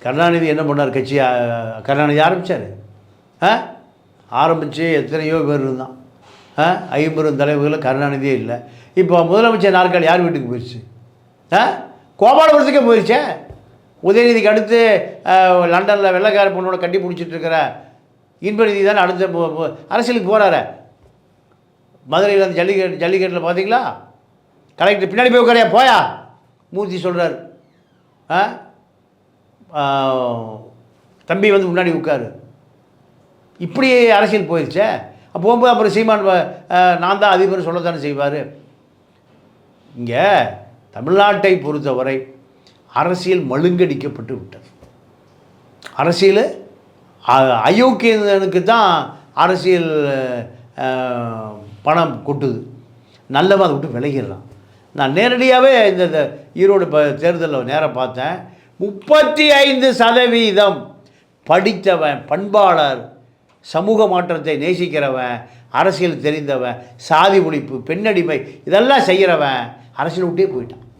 கருணாநிதி என்ன பண்ணார்? கட்சி கருணாநிதி ஆரம்பித்தார். ஆரம்பித்து எத்தனையோ பேர் இருந்தான். 50 தலைவர்கள் கருணாநிதியே இல்லை. இப்போ முதலமைச்சர் நாற்காலி யார் வீட்டுக்கு போயிடுச்சு? கோபாலபுரத்துக்கே போயிடுச்சே. உதயநிதிக்கு அடுத்து லண்டனில் வெள்ளைக்கார பொண்ணோட கட்டி பிடிச்சிட்டு இருக்கிற இன்பநிதி தானே அடுத்த அரசியலுக்கு போகிறாரு. மதுரையில் அந்த ஜல்லிக்கட்டில் பார்த்தீங்களா? கலெக்டர் பின்னாடி போய் உட்காரையா போயா மூர்த்தி சொல்கிறார். தம்பி வந்து முன்னாடி உட்காரு. இப்படி அரசியல் போயிடுச்சே. போகும்போது அப்புறம் சீமான் நான் தான் அதிபர் சொல்லத்தானே செய்வார். இங்கே தமிழ்நாட்டை பொறுத்தவரை அரசியல் மழுங்கடிக்கப்பட்டு விட்டது. அரசியல் அயோக்கியனுக்கு தான் அரசியல் பணம் கொட்டுது. நல்லவன் அதை விட்டு விலகிடலாம். நான் நேரடியாகவே இந்த ஈரோடு தேர்தலில் நேராக பார்த்தேன். 35% படித்தவன், பண்பாளர், சமூக மாற்றத்தை நேசிக்கிறவன், அரசியல் தெரிந்தவன், சாதி ஒழிப்பு, பெண்ணடிமை இதெல்லாம் செய்கிறவன் அரசியல் விட்டே போயிட்டான்.